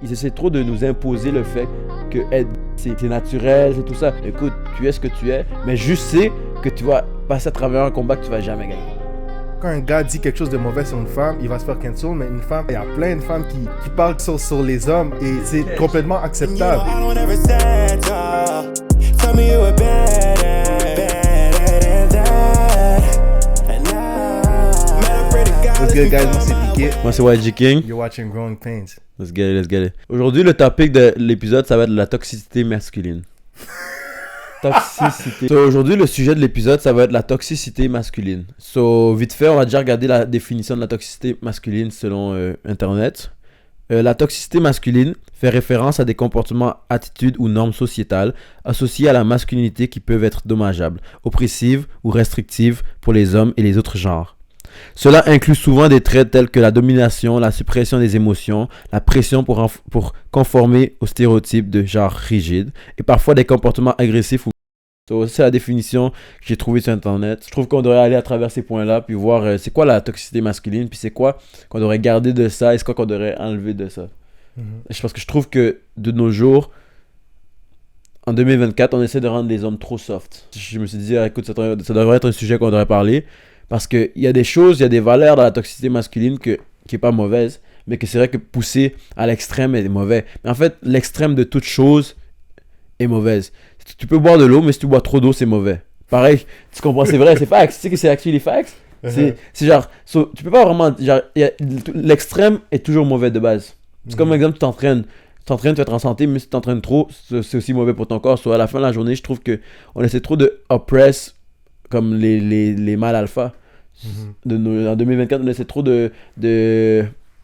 Ils essaient trop de nous imposer le fait que c'est naturel, c'est tout ça. Écoute, tu es ce que tu es, mais juste sais que tu vas passer à travers un combat que tu vas jamais gagner. Quand un gars dit quelque chose de mauvais sur une femme, il va se faire cancel, mais une femme, il y a plein de femmes qui parlent sur les hommes et c'est complètement acceptable. What's good, guys? Moi, c'est Piqué. Moi, c'est YG King. You're watching Growing Pains. Let's get it, let's get it. Aujourd'hui, le topic de l'épisode, ça va être la toxicité masculine. Toxicité. So, aujourd'hui, le sujet de l'épisode, ça va être la toxicité masculine. So, vite fait, on va déjà regarder la définition de la toxicité masculine selon Internet. La toxicité masculine fait référence à des comportements, attitudes ou normes sociétales associées à la masculinité qui peuvent être dommageables, oppressives ou restrictives pour les hommes et les autres genres. Cela inclut souvent des traits tels que la domination, la suppression des émotions, la pression pour conformer aux stéréotypes de genre rigide et parfois des comportements agressifs. C'est la définition que j'ai trouvée sur Internet. Je trouve qu'on devrait aller à travers ces points-là puis voir c'est quoi la toxicité masculine puis c'est quoi qu'on devrait garder de ça et c'est quoi qu'on devrait enlever de ça. Parce que je trouve que de nos jours, en 2024, on essaie de rendre les hommes trop soft. Je me suis dit, écoute, ça devrait être un sujet qu'on devrait parler. Parce qu'il y a des choses, il y a des valeurs dans la toxicité masculine qui n'est pas mauvaise, mais que c'est vrai que pousser à l'extrême est mauvais. Mais en fait, l'extrême de toute chose est mauvaise. Tu peux boire de l'eau, mais si tu bois trop d'eau, c'est mauvais. Pareil, tu comprends, c'est vrai, c'est facts. Tu sais que c'est actually facts. C'est genre, tu peux pas vraiment, genre, l'extrême est toujours mauvais de base. C'est comme, par exemple, tu t'entraînes, tu vas être en santé, mais si tu t'entraînes trop, c'est aussi mauvais pour ton corps. Soit à la fin de la journée, je trouve qu'on essaie trop de oppress comme les mâles alpha. En 2024, on essaie trop de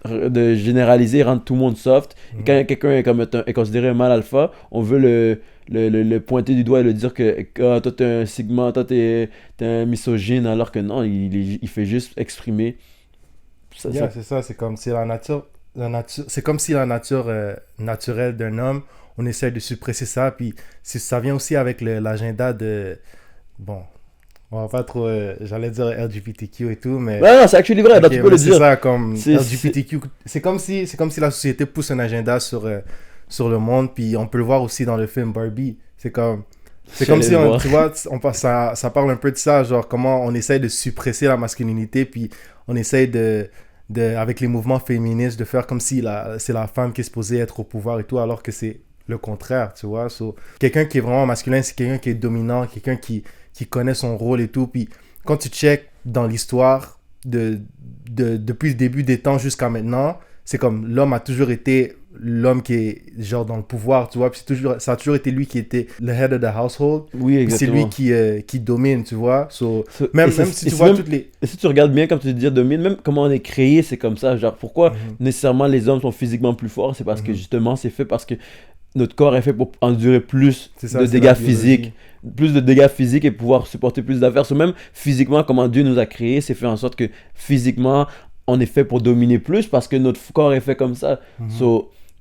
généraliser, rendre tout le monde soft. Et quand quelqu'un est considéré un mâle alpha, on veut le pointer du doigt et le dire que toi t'es un sigma, toi t'es un misogyne, alors que non, il fait juste exprimer. C'est ça, c'est comme si la nature c'est comme si la nature naturelle d'un homme, on essaie de suppresser ça, puis ça vient aussi avec l'agenda de... Bon, on va pas trop, j'allais dire LGBTQ et tout, mais... Non, c'est actually vrai, tu peux le dire. C'est ça, comme LGBTQ. C'est comme si la société pousse un agenda sur le monde, puis on peut le voir aussi dans le film Barbie. C'est comme si, tu vois, ça parle un peu de ça, genre comment on essaie de suppresser la masculinité, puis on essaie avec les mouvements féministes, de faire comme si c'est la femme qui est supposée être au pouvoir et tout, alors que c'est le contraire, tu vois. Quelqu'un qui est vraiment masculin, c'est quelqu'un qui est dominant, quelqu'un qui connaît son rôle et tout. Puis quand tu check dans l'histoire depuis le début des temps jusqu'à maintenant, c'est comme l'homme a toujours été l'homme qui est genre dans le pouvoir, tu vois. Puis ça a toujours été lui qui était le head of the household. Oui, exactement. C'est lui qui domine, tu vois. Même si tu vois toutes les... Et si tu regardes bien, comme tu dis, domine, même comment on est créé, c'est comme ça. Genre, pourquoi nécessairement les hommes sont physiquement plus forts? C'est parce que justement, c'est fait parce que notre corps est fait pour endurer plus de dégâts physiques. Plus de dégâts physiques et pouvoir supporter plus d'affaires. Même physiquement, comment Dieu nous a créés, c'est fait en sorte que physiquement, on est fait pour dominer plus parce que notre corps est fait comme ça.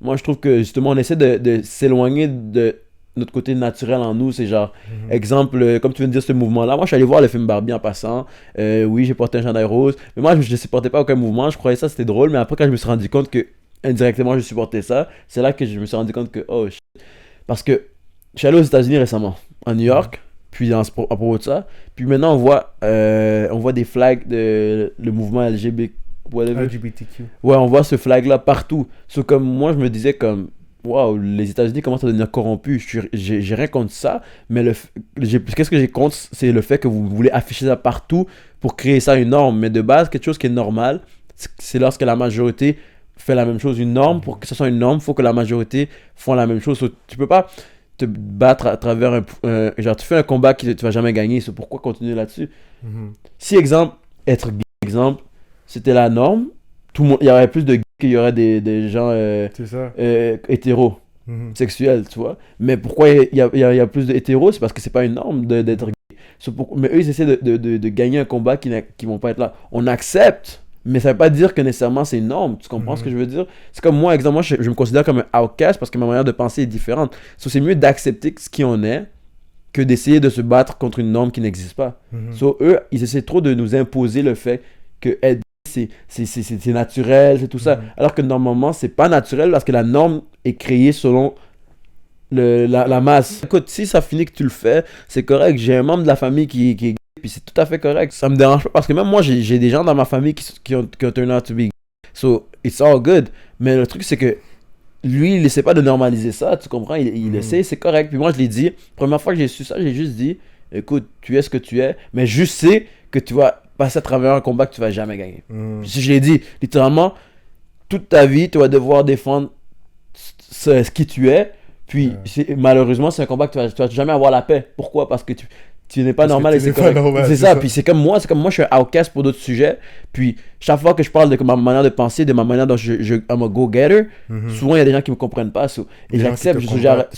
Moi, je trouve que justement, on essaie de s'éloigner de notre côté naturel en nous. C'est genre, exemple, comme tu viens de dire, ce mouvement-là. Moi, je suis allé voir le film Barbie en passant. Oui, j'ai porté un chandail rose. Mais moi, je ne supportais pas aucun mouvement. Je croyais ça, c'était drôle. Mais après, quand je me suis rendu compte que indirectement, je supportais ça, c'est là que je me suis rendu compte que, oh shit. Parce que je suis allé aux États-Unis récemment, à New York, puis à propos de ça. Puis maintenant, on voit des flags de le mouvement LGBTQ. Ouais, on voit ce flag-là partout. Comme moi, je me disais comme, waouh, les États-Unis commencent à devenir corrompus. J'ai rien contre ça, mais qu'est-ce que j'ai contre, c'est le fait que vous voulez afficher ça partout pour créer ça une norme. Mais de base, quelque chose qui est normal, c'est lorsque la majorité fait la même chose. Une norme, pour que ce soit une norme, il faut que la majorité font la même chose. Tu peux pas te battre à travers genre tu fais un combat que tu vas jamais gagner, c'est pourquoi continuer là-dessus. Si exemple être gay, exemple c'était la norme, tout le monde, il y aurait plus de gays qu'il y aurait des gens hétéros sexuels, tu vois. Mais pourquoi il y a plus d'hétéros, c'est parce que c'est pas une norme d'être gay. Mais eux ils essaient de gagner un combat qui vont pas être là. On accepte, mais ça veut pas dire que nécessairement c'est une norme. Tu comprends ce que je veux dire? C'est comme moi, exemple, je me considère comme un outcast parce que ma manière de penser est différente. C'est mieux d'accepter ce qui on est que d'essayer de se battre contre une norme qui n'existe pas. Eux, ils essaient trop de nous imposer le fait que être c'est naturel, c'est tout ça. Alors que normalement, c'est pas naturel parce que la norme est créée selon la masse. Écoute, si ça finit que tu le fais, c'est correct. J'ai un membre de la famille qui est gay, puis c'est tout à fait correct. Ça me dérange pas parce que même moi, j'ai des gens dans ma famille qui ont turned out to be gay. So, it's all good. Mais le truc, c'est que lui, il essaie pas de normaliser ça, tu comprends? Il le sait, c'est correct. Puis moi, je l'ai dit, première fois que j'ai su ça, j'ai juste dit, écoute, tu es ce que tu es, mais je sais que tu vas passer à travers un combat que tu vas jamais gagner. Si je l'ai dit, littéralement, toute ta vie, tu vas devoir défendre ce qui tu es. Puis malheureusement, c'est un combat que tu vas jamais avoir la paix. Pourquoi? Parce que tu n'es pas normal et c'est correct. C'est ça. Puis c'est comme moi, je suis un outcast pour d'autres sujets. Puis chaque fois que je parle de ma manière de penser, de ma manière dont I'm a go-getter, souvent il y a des gens qui me comprennent pas. Et j'accepte.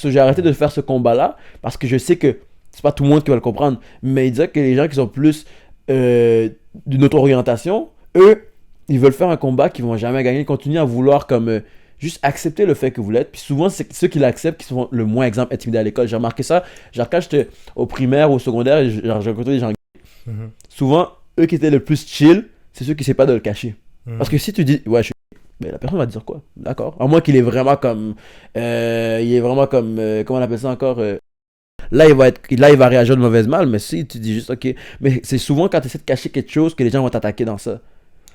J'ai arrêté de faire ce combat-là parce que je sais que c'est pas tout le monde qui va le comprendre. Mais il dit que les gens qui sont plus d'une autre orientation, eux, ils veulent faire un combat qu'ils vont jamais gagner. Ils continuent à vouloir comme juste accepter le fait que vous l'êtes. Puis souvent, c'est ceux qui l'acceptent qui sont le moins, exemple, intimidés à l'école. J'ai remarqué ça. Genre, quand j'étais au primaire ou au secondaire, j'ai rencontré des gens gays. Souvent, eux qui étaient le plus chill, c'est ceux qui ne savent pas de le cacher. Parce que si tu dis, ouais, je suis gay, ben, la personne va te dire quoi? D'accord. À moins qu'il est vraiment comme. Comment on appelle ça encore? Là, il va réagir de mauvaise mal. Mais si tu dis juste, ok. Mais c'est souvent quand tu essaies de cacher quelque chose que les gens vont t'attaquer dans ça.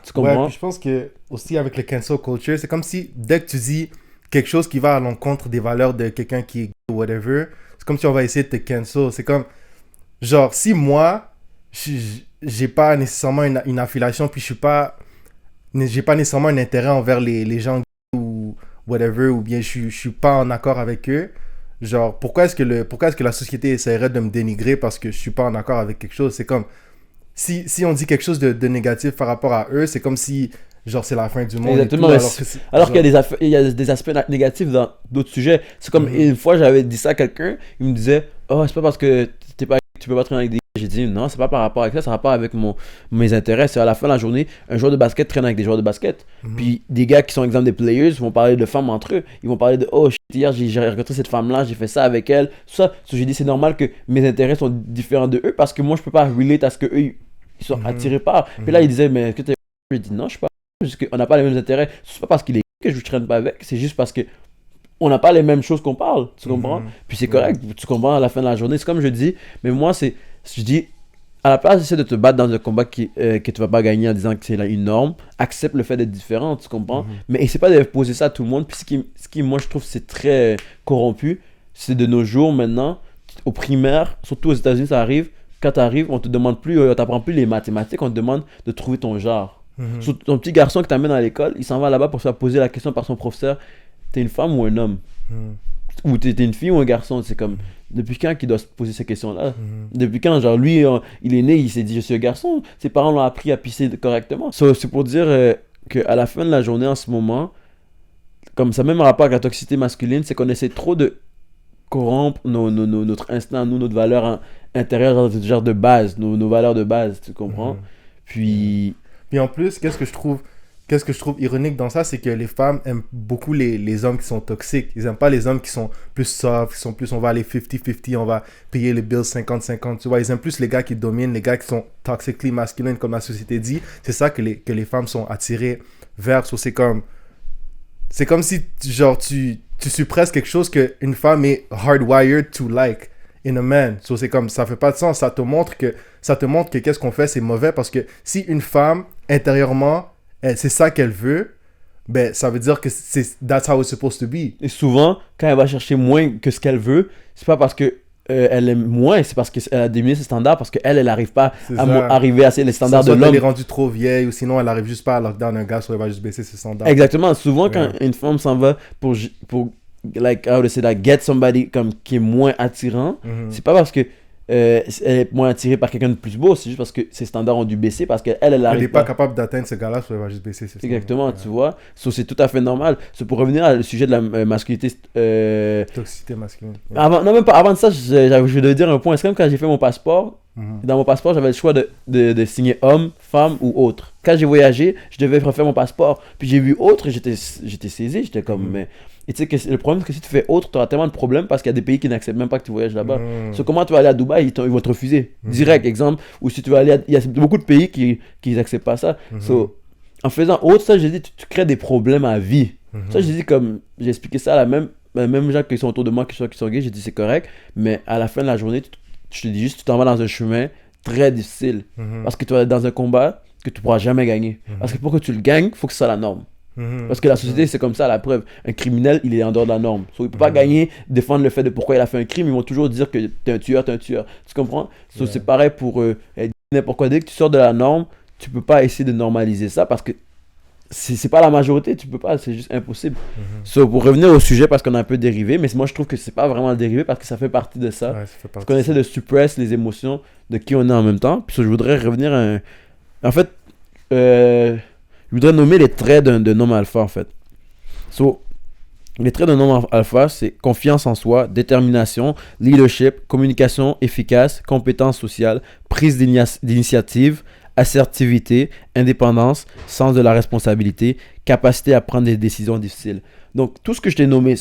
Tu comprends? Ouais, puis je pense que aussi avec le cancel culture, c'est comme si dès que tu dis quelque chose qui va à l'encontre des valeurs de quelqu'un qui est gay ou whatever, c'est comme si on va essayer de te cancel. C'est comme, genre, si moi, j'ai pas nécessairement une affiliation, puis j'ai pas nécessairement un intérêt envers les gens gays ou whatever, ou bien je suis pas en accord avec eux, genre, pourquoi est-ce que la société essaierait de me dénigrer parce que je suis pas en accord avec quelque chose? C'est comme, si on dit quelque chose de négatif par rapport à eux, c'est comme si, genre, c'est la fin du monde. Exactement. Alors qu'il y a des aspects négatifs dans d'autres sujets. C'est comme une fois, j'avais dit ça à quelqu'un, il me disait, oh, c'est pas parce que tu peux pas traîner avec des gars. J'ai dit, non, c'est pas par rapport avec ça, c'est par rapport avec mes intérêts. C'est à la fin de la journée, un joueur de basket traîne avec des joueurs de basket. Puis des gars qui sont exemple des players vont parler de femmes entre eux. Ils vont parler de, oh, hier, j'ai rencontré cette femme-là, j'ai fait ça avec elle. Tout ça. J'ai dit, c'est normal que mes intérêts sont différents de eux parce que moi, je peux pas relate à ce que eux ils sont attirés par. Puis là, il disait, mais est-ce que t'es. Je dis, non, je suis pas. Parce qu'on n'a pas les mêmes intérêts. C'est pas parce qu'il est que je ne traîne pas avec, c'est juste parce que on n'a pas les mêmes choses qu'on parle. Tu comprends? Puis c'est correct, tu comprends à la fin de la journée. C'est comme je dis, mais moi, je dis, à la place d'essayer de te battre dans un combat que tu vas pas gagner en disant que c'est une norme, accepte le fait d'être différent, tu comprends? Mais essaie pas d'imposer ça à tout le monde. Puis ce qui moi, je trouve, c'est très corrompu, c'est de nos jours maintenant, au primaire, surtout aux États-Unis, ça arrive. Quand tu arrives, on te demande plus, on t'apprend plus les mathématiques, on te demande de trouver ton genre. Ton petit garçon que tu amènes à l'école, il s'en va là-bas pour se faire poser la question par son professeur, t'es une femme ou un homme? Ou t'es une fille ou un garçon? C'est comme, depuis quand qu'il doit se poser ces questions-là? Depuis quand, genre, lui, il est né, il s'est dit, je suis un garçon. Ses parents l'ont appris à pisser correctement. C'est pour dire qu'à la fin de la journée, en ce moment, comme ça, même rapport avec la toxicité masculine, c'est qu'on essaie trop de corrompre notre instinct, notre valeur intérieure, genre de base, nos valeurs de base, tu comprends? Puis en plus, qu'est-ce que je trouve ironique dans ça, c'est que les femmes aiment beaucoup les hommes qui sont toxiques. Ils aiment pas les hommes qui sont plus soft, qui sont plus, on va aller 50-50, on va payer les bills 50-50, tu vois. Ils aiment plus les gars qui dominent, les gars qui sont toxically masculines, comme la société dit. C'est ça que les femmes sont attirées vers. So, c'est comme si, genre, tu suppresses quelque chose qu'une femme est hardwired to like in a man. So, c'est comme, ça fait pas de sens. Ça te montre que qu'est-ce qu'on fait, c'est mauvais, parce que si une femme, intérieurement, c'est ça qu'elle veut, ben, ça veut dire que that's how it's supposed to be. Et souvent, quand elle va chercher moins que ce qu'elle veut, c'est pas parce que elle aime moins, c'est parce qu'elle a diminué ses standards, parce qu'elle n'arrive pas à arriver à les standards de l'homme. Elle est rendue trop vieille, ou sinon elle arrive juste pas à lockdown un gars, soit elle va juste baisser ses standards. Exactement. Souvent, quand une femme s'en va pour like, how to say that, get somebody comme qui est moins attirant, c'est pas parce que elle est moins attirée par quelqu'un de plus beau, c'est juste parce que ses standards ont dû baisser, parce qu'elle n'est pas capable d'atteindre ce gars-là, soit elle va juste baisser ses standards. Exactement, tu vois. C'est tout à fait normal. Pour revenir au sujet de la masculinité. Toxicité masculine. Non, même pas. Avant de ça, je devais dire un point. C'est comme quand j'ai fait mon passeport. Dans mon passeport, j'avais le choix de signer homme, femme ou autre. Quand j'ai voyagé, je devais refaire mon passeport. Puis j'ai vu autre, et j'étais saisi. J'étais comme, mais. Et tu sais, le problème, c'est que si tu fais autre, tu auras tellement de problèmes parce qu'il y a des pays qui n'acceptent même pas que tu voyages là-bas. Comment tu vas aller à Dubaï, ils vont te refuser. Direct, exemple. Ou si tu vas aller il y a beaucoup de pays qui n'acceptent pas ça. en faisant autre, ça, j'ai dit, tu crées des problèmes à vie. Ça, j'ai dit, comme, j'ai expliqué ça à même gens qui sont autour de moi, qui sont gays, j'ai dit, c'est correct, mais à la fin de la journée, je te dis juste, tu t'en vas dans un chemin très difficile. Parce que tu vas être dans un combat que tu pourras jamais gagner. Parce que pour que tu le gagnes, il faut que ce soit la norme. Parce que la société, c'est comme ça, la preuve. Un criminel, il est en dehors de la norme. So, il peut pas gagner, défendre le fait de pourquoi il a fait un crime. Ils vont toujours dire que t'es un tueur, t'es un tueur. Tu comprends? So, c'est pareil pour n'importe quoi. Dès que tu sors de la norme, tu peux pas essayer de normaliser ça parce que c'est pas la majorité, tu peux pas, c'est juste impossible. So, pour revenir au sujet, parce qu'on a un peu dérivé, mais moi je trouve que c'est pas vraiment dérivé parce que ça fait partie de ça. Ouais, ça fait Parce partie qu'on de essaie ça. de suppress les émotions de qui on est en même temps. Puis so, je voudrais revenir à un... En fait, je voudrais nommer les traits d'un homme alpha en fait. So, les traits d'un homme alpha, c'est confiance en soi, détermination, leadership, communication efficace, compétence sociale, prise d'initiative, assertivité, indépendance, sens de la responsabilité, capacité à prendre des décisions difficiles. Donc, tout ce que je t'ai nommé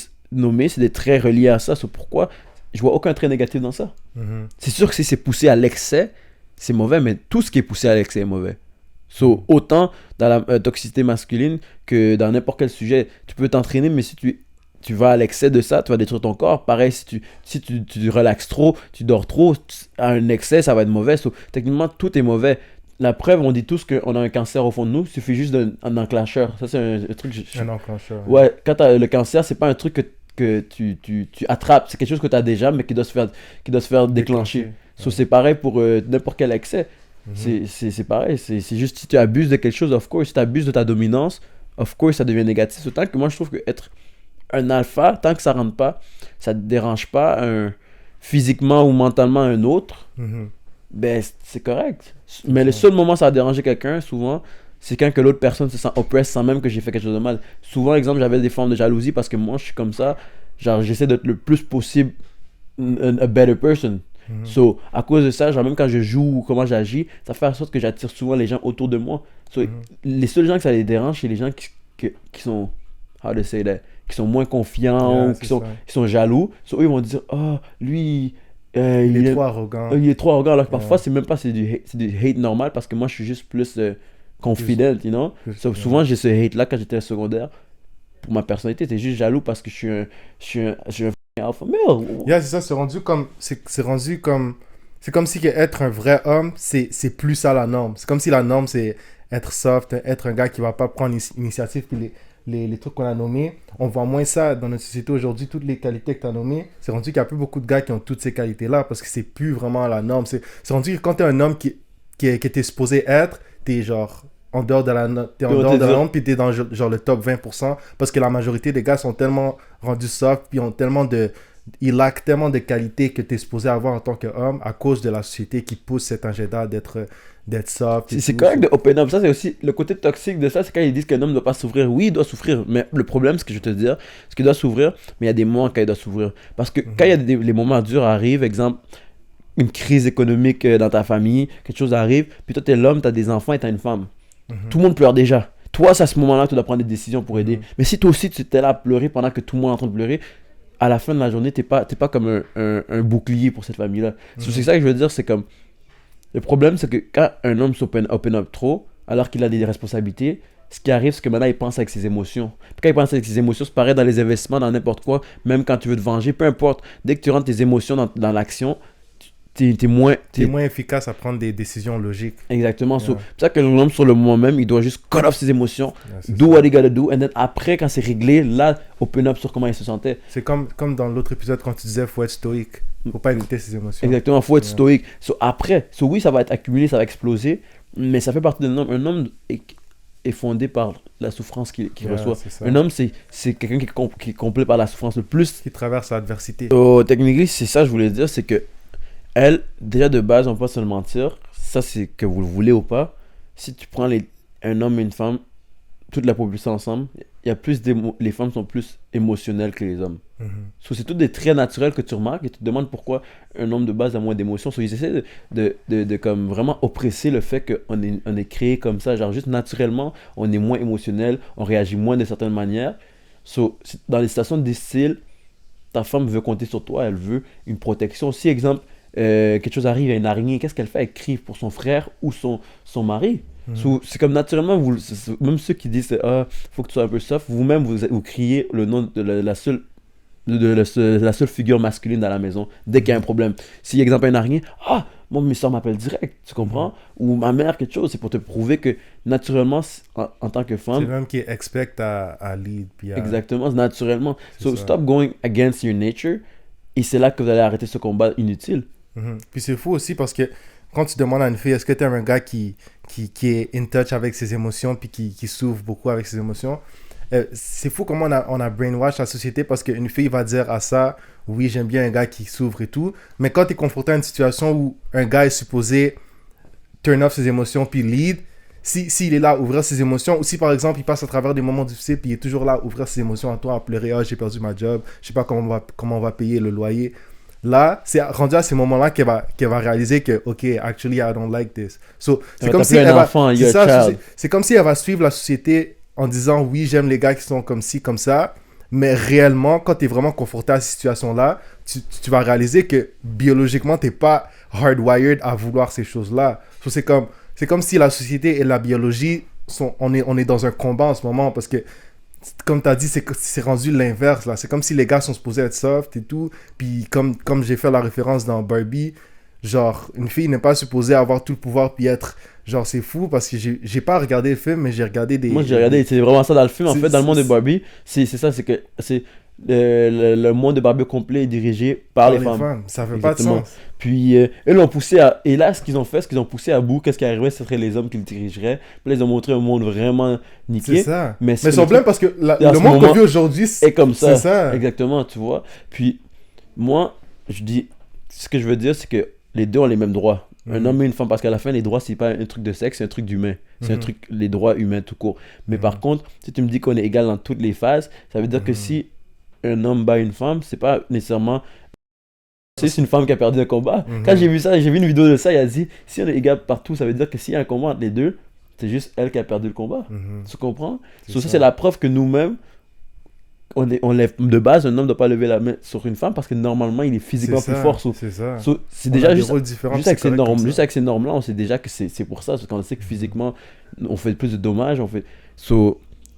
c'est des traits reliés à ça. C'est pourquoi je vois aucun trait négatif dans ça. C'est sûr que si c'est poussé à l'excès, c'est mauvais, mais tout ce qui est poussé à l'excès est mauvais. So, autant dans la toxicité masculine que dans n'importe quel sujet, tu peux t'entraîner, mais si tu vas à l'excès de ça, tu vas détruire ton corps. Pareil, si tu relaxes trop, tu dors trop, à un excès, ça va être mauvais. So, techniquement, tout est mauvais. La preuve, on dit tous qu'on a un cancer au fond de nous, il suffit juste d'un enclencheur. Ça, c'est un truc. Un enclencheur. Ouais, quand tu as le cancer, c'est pas un truc que tu attrapes, c'est quelque chose que tu as déjà, mais qui doit se faire déclencher. So, c'est pareil pour n'importe quel excès. C'est pareil, c'est juste si tu abuses de quelque chose, of course, si tu abuses de ta dominance, of course, ça devient négatif. Autant que moi, je trouve que être un alpha, tant que ça rentre pas, ça te dérange pas physiquement ou mentalement un autre, ben c'est correct. Mais le seul moment où ça va déranger quelqu'un, souvent, c'est quand que l'autre personne se sent oppressed sans même que j'ai fait quelque chose de mal. Souvent, exemple, j'avais des formes de jalousie parce que moi, je suis comme ça, genre, j'essaie d'être le plus possible a better person. So, à cause de ça, genre même quand je joue ou comment j'agis, ça fait en sorte que j'attire souvent les gens autour de moi. So, les seuls gens que ça les dérange, c'est les gens qui sont, how to say that, qui sont moins confiants, ou qui sont jaloux. So, eux, ils vont dire, oh, lui, il est trop arrogant. Il est trop arrogant. Alors que parfois, c'est même pas c'est du hate normal parce que moi, je suis juste plus confident, you know. So, souvent, j'ai ce hate-là quand j'étais secondaire. Pour ma personnalité, c'est juste jaloux parce que je suis un alpha male. Yeah, c'est ça, c'est comme si que être un vrai homme, c'est plus ça la norme. C'est comme si la norme, c'est être soft, être un gars qui va pas prendre l'initiative. Puis les trucs qu'on a nommés, on voit moins ça dans notre société aujourd'hui. Toutes les qualités que tu as nommées, c'est rendu qu'il n'y a plus beaucoup de gars qui ont toutes ces qualités-là parce que c'est plus vraiment la norme. C'est rendu que quand tu es un homme qui était supposé être, tu es genre en dehors de la norme, puis tu es dans genre le top 20% parce que la majorité des gars sont tellement rendus soft, puis ils laquent tellement de qualités que tu es supposé avoir en tant qu'homme à cause de la société qui pousse cet agenda d'être soft. C'est correct de open up. Ça, c'est aussi le côté toxique de ça. C'est quand ils disent qu'un homme ne doit pas s'ouvrir. Oui, il doit s'ouvrir. Mais le problème, c'est que je vais te dire, c'est qu'il doit s'ouvrir, mais il y a des moments quand il doit s'ouvrir. Parce que quand il y a les moments durs arrivent, exemple, une crise économique dans ta famille, quelque chose arrive, puis toi, tu es l'homme, tu as des enfants et tu as une femme. Tout le monde pleure déjà. Toi, c'est à ce moment-là que tu dois prendre des décisions pour aider. Mais si toi aussi, tu étais là à pleurer pendant que tout le monde est en train de pleurer, à la fin de la journée, t'es pas comme un bouclier pour cette famille-là. C'est ça que je veux dire, c'est comme... Le problème, c'est que quand un homme s'open up trop, alors qu'il a des responsabilités, ce qui arrive, c'est que maintenant, il pense avec ses émotions. Puis quand il pense avec ses émotions, c'est pareil dans les investissements, dans n'importe quoi, même quand tu veux te venger, peu importe. Dès que tu rentres tes émotions dans l'action, t'es moins efficace à prendre des décisions logiques. Exactement. C'est pour ça que l'homme sur le moment même, il doit juste cut off ses émotions, do what he gotta do, and then après, quand c'est réglé, là, open up sur comment il se sentait. C'est comme dans l'autre épisode quand tu disais faut être stoïque. Faut pas éviter ses émotions. Exactement, faut être stoïque. Après, oui, ça va être accumulé, ça va exploser, mais ça fait partie d'un homme. Un homme est fondé par la souffrance qu'il reçoit. Un homme, c'est quelqu'un qui est complet par la souffrance le plus. Qui traverse l'adversité. Techniquement, c'est ça que je voulais dire, c'est que elle, déjà de base, on peut pas se le mentir, ça c'est que vous le voulez ou pas, si tu prends un homme et une femme, toute la population ensemble, il y a plus les femmes sont plus émotionnelles que les hommes. C'est tous des traits naturels que tu remarques et tu te demandes pourquoi un homme de base a moins d'émotions. Ils essaient de comme vraiment oppresser le fait qu'on est créé comme ça, genre juste naturellement, on est moins émotionnel, on réagit moins de certaines manières. Dans les situations difficiles, ta femme veut compter sur toi, elle veut une protection. Si, exemple, quelque chose arrive à une araignée, qu'est-ce qu'elle fait? Elle crie pour son frère ou son mari. C'est comme naturellement, même ceux qui disent faut que tu sois un peu soft, vous-même vous criez le nom de la seule figure masculine dans la maison dès qu'il y a un problème. Si, exemple, un araignée, moi, mes soeurs m'appellent direct, tu comprends? Ou ma mère, quelque chose, c'est pour te prouver que naturellement, en tant que femme. C'est l'homme qui expecte à lead. Puis Exactement, naturellement. So, ça. stop going against your nature, et c'est là que vous allez arrêter ce combat inutile. Puis c'est fou aussi parce que quand tu demandes à une fille, est-ce que tu es un gars qui est in touch avec ses émotions, puis qui s'ouvre beaucoup avec ses émotions? C'est fou comment on a brainwash la société parce qu'une fille va dire à ça, oui, j'aime bien un gars qui s'ouvre et tout. Mais quand tu es confronté à une situation où un gars est supposé turn off ses émotions puis lead, s'il est là à ouvrir ses émotions, ou si par exemple il passe à travers des moments difficiles puis il est toujours là à ouvrir ses émotions à toi, à pleurer, j'ai perdu ma job, je sais pas comment on va payer le loyer. Là, c'est rendu à ces moments-là qu'elle va réaliser que, OK, actually, I don't like this. So, c'est comme si elle va, c'est comme si elle va suivre la société en disant, oui, j'aime les gars qui sont comme ci, comme ça. Mais réellement, quand tu es vraiment confronté à cette situation-là, tu vas réaliser que biologiquement, tu n'es pas hardwired à vouloir ces choses-là. So, c'est comme si la société et la biologie, on est dans un combat en ce moment parce que comme tu as dit, c'est rendu l'inverse, là. C'est comme si les gars sont supposés être soft et tout. Puis comme j'ai fait la référence dans Barbie, genre, une fille n'est pas supposée avoir tout le pouvoir puis être... Genre, c'est fou parce que j'ai pas regardé le film, mais j'ai regardé des... Moi, j'ai regardé, c'est vraiment ça dans le film. En fait, dans le monde de Barbie, c'est ça, c'est que le monde de Barbie complet est dirigé par les femmes. Ça fait pas de sens. Puis, eux l'ont poussé à... Et là, ce qu'ils ont poussé à bout, qu'est-ce qui arriverait, ce serait les hommes qui le dirigeraient. Puis là, ils ont montré un monde vraiment niqué. C'est ça. Mais ils sont pleins parce que le monde qu'on vit aujourd'hui, c'est comme ça. C'est ça. Exactement, tu vois. Puis, moi, je dis... Ce que je veux dire, c'est que les deux ont les mêmes droits. Un homme et une femme, parce qu'à la fin, les droits, c'est pas un truc de sexe, c'est un truc d'humain. C'est un truc, les droits humains tout court. Mais par contre, si tu me dis qu'on est égal dans toutes les phases, ça veut dire que si un homme bat une femme, c'est pas nécessairement... C'est une femme qui a perdu un combat. Quand j'ai vu ça, j'ai vu une vidéo de ça, il a dit, si on est égal partout, ça veut dire que s'il y a un combat entre les deux, c'est juste elle qui a perdu le combat. Tu comprends? Ça, c'est la preuve que nous-mêmes, on lève de base, un homme ne doit pas lever la main sur une femme parce que normalement il est physiquement plus fort. C'est ça. C'est déjà juste avec ces normes-là, on sait déjà que c'est pour ça. Parce qu'on sait que physiquement, on fait plus de dommages.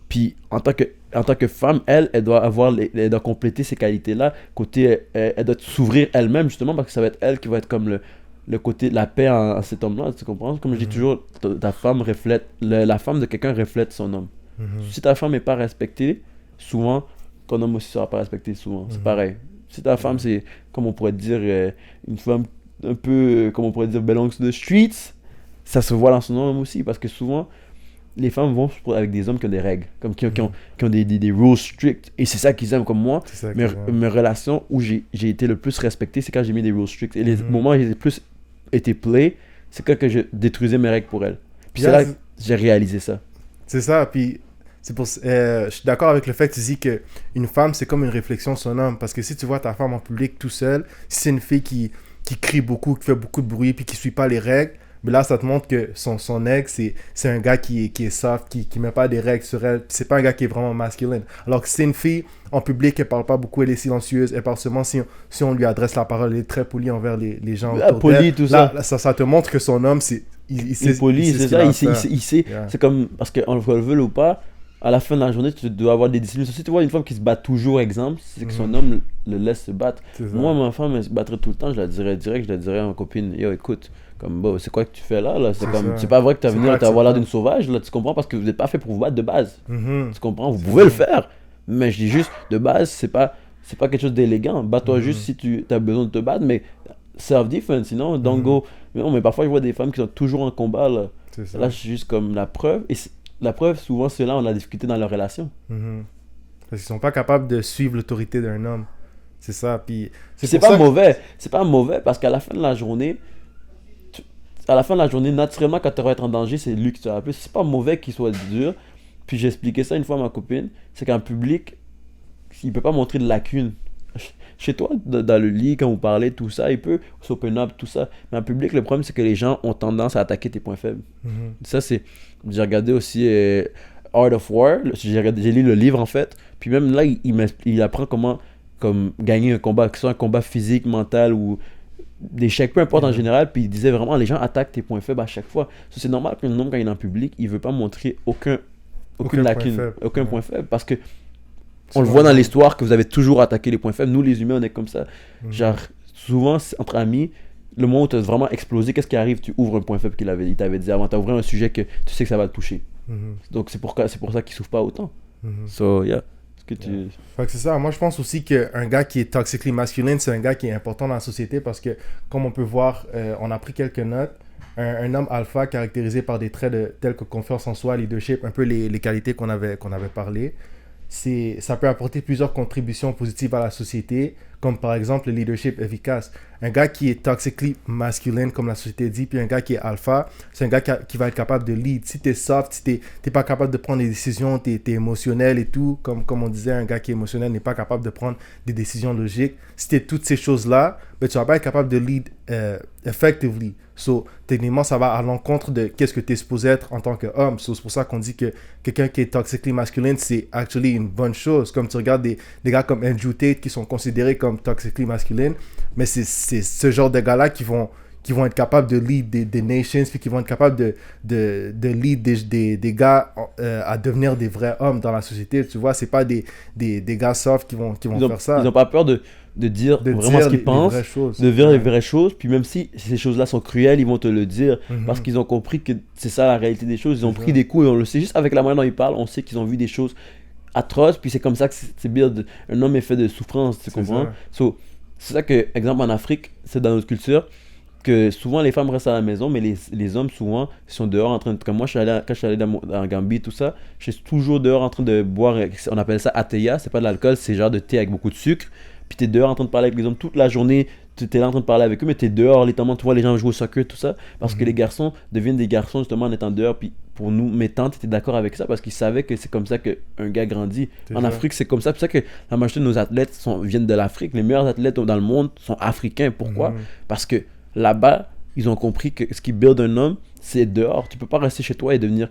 Puis en tant que femme, elle doit compléter ces qualités-là. Côté, elle doit s'ouvrir elle-même justement parce que ça va être elle qui va être comme le côté de la paix en cet homme-là. Tu comprends? Comme je dis toujours, ta femme reflète, la femme de quelqu'un reflète son homme. Si ta femme n'est pas respectée, souvent, ton homme aussi sera pas respecté souvent. C'est pareil. Si ta femme, c'est, comme on pourrait dire, une femme un peu, comme on pourrait dire, belongs to the streets, ça se voit dans son homme aussi. Parce que souvent, les femmes vont avec des hommes qui ont des règles, comme qui ont des rules stricts. Et c'est ça qu'ils aiment, comme moi. Mes relations où j'ai été le plus respecté, c'est quand j'ai mis des rules stricts. Et les moments où j'ai le plus été play, c'est quand que je détruisais mes règles pour elle. Puis c'est là que j'ai réalisé ça. C'est ça, puis... je suis d'accord avec le fait que tu dis qu'une femme, c'est comme une réflexion de son homme. Parce que si tu vois ta femme en public tout seul, si c'est une fille qui crie beaucoup, qui fait beaucoup de bruit, puis qui ne suit pas les règles, mais là, ça te montre que son ex, c'est un gars qui est soft, qui ne met pas des règles sur elle. C'est pas un gars qui est vraiment masculine. Alors que si c'est une fille en public, elle parle pas beaucoup, elle est silencieuse, elle parle seulement si on lui adresse la parole, elle est très polie envers les gens autour d'elle. Tout là, ça te montre que son homme, il est poli, c'est ça, il sait. C'est comme, parce qu'on le veut ou pas, à la fin de la journée, tu dois avoir des disciplines. Si tu vois une femme qui se bat toujours, exemple, c'est que son homme le laisse se battre. Moi, ma femme, elle se battrait tout le temps, je la dirais direct, je la dirais à ma copine, yo, écoute, comme, bon, c'est quoi que tu fais là? C'est pas vrai que tu as venu t'avoir l'air d'une sauvage, là, tu comprends? Parce que vous n'êtes pas fait pour vous battre de base. Tu comprends? Vous pouvez le faire, mais je dis juste, de base, c'est pas quelque chose d'élégant. Bats-toi juste si tu as besoin de te battre, mais self-defense, sinon, don't go. Mais parfois, je vois des femmes qui sont toujours en combat, là. Là, c'est juste comme la preuve. Et la preuve, souvent, ceux-là, on a discuté dans leur relation. Parce qu'ils sont pas capables de suivre l'autorité d'un homme. C'est ça. Puis c'est pas mauvais. C'est pas mauvais parce qu'à la fin de la journée, naturellement, quand tu vas être en danger, c'est lui qui te rappelle. C'est pas mauvais qu'il soit dur. Puis j'ai expliqué ça une fois à ma copine. C'est qu'en public, il peut pas montrer de lacunes. Chez toi, dans le lit, quand vous parlez, tout ça, il peut s'open up, tout ça. Mais en public, le problème, c'est que les gens ont tendance à attaquer tes points faibles. Ça, c'est... J'ai regardé aussi Art of War. J'ai lu le livre, en fait. Puis même là, il apprend comment gagner un combat, que ce soit un combat physique, mental ou d'échecs, peu importe en général, puis il disait vraiment, les gens attaquent tes points faibles à chaque fois. So, c'est normal qu'un homme, quand il est en public, il veut pas montrer aucune lacune, aucun point faible, parce que on le voit dans l'histoire que vous avez toujours attaqué les points faibles. Nous, les humains, on est comme ça. Genre, souvent, entre amis, le moment où tu as vraiment explosé, qu'est-ce qui arrive? Tu ouvres un point faible il t'avait dit avant. Tu as ouvert un sujet que tu sais que ça va te toucher. Donc, c'est pour ça qu'il souffre pas autant. So, yeah. Fait que c'est ça. Moi, je pense aussi qu'un gars qui est toxically masculine, c'est un gars qui est important dans la société parce que, comme on peut voir, on a pris quelques notes. Un homme alpha caractérisé par des traits tels que confiance en soi, leadership, un peu les qualités qu'on avait parlé. Ça peut apporter plusieurs contributions positives à la société, comme par exemple le leadership efficace. Un gars qui est toxically masculine, comme la société dit, puis un gars qui est alpha, c'est un gars qui va être capable de lead. Si t'es soft, si t'es pas capable de prendre des décisions, t'es émotionnel et tout, comme on disait, un gars qui est émotionnel n'est pas capable de prendre des décisions logiques. Si t'es toutes ces choses-là, ben, tu vas pas être capable de lead effectively. So, techniquement, ça va à l'encontre de qu'est-ce que tu es supposé être en tant qu'homme. So, c'est pour ça qu'on dit que quelqu'un qui est toxically masculine, c'est actually une bonne chose. Comme tu regardes des gars comme Andrew Tate qui sont considérés comme toxically masculine, mais c'est ce genre de gars-là qui vont être capables de lead des nations, puis qui vont être capables de lead des gars à devenir des vrais hommes dans la société. Tu vois, c'est pas des gars soft qui vont faire ça. Ils n'ont pas peur de dire vraiment ce qu'ils pensent, de dire les vraies choses, puis même si ces choses-là sont cruelles, ils vont te le dire, parce qu'ils ont compris que c'est ça la réalité des choses. Ils ont pris des coups et on le sait juste avec la manière dont ils parlent, on sait qu'ils ont vu des choses atroces, puis c'est comme ça que c'est bien, un homme est fait de souffrance, tu comprends? So, c'est ça que, exemple en Afrique, c'est dans notre culture, que souvent les femmes restent à la maison, mais les hommes souvent sont dehors en train de... Comme moi, quand je suis allé dans Gambie, tout ça, je suis toujours dehors en train de boire, on appelle ça ateya, c'est pas de l'alcool, c'est genre de thé avec beaucoup de sucre. Puis t'es dehors en train de parler avec les hommes toute la journée, t'es là en train de parler avec eux, mais t'es dehors, littéralement, tu vois les gens jouer au soccer, tout ça, parce que les garçons deviennent des garçons justement en étant dehors. Puis pour nous, mes tantes étaient d'accord avec ça, parce qu'ils savaient que c'est comme ça qu'un gars grandit. En Afrique, c'est comme ça. C'est pour ça que la majorité de nos athlètes viennent de l'Afrique. Les meilleurs athlètes dans le monde sont africains. Pourquoi? Parce que là-bas, ils ont compris que ce qui build un homme, c'est dehors. Tu peux pas rester chez toi et devenir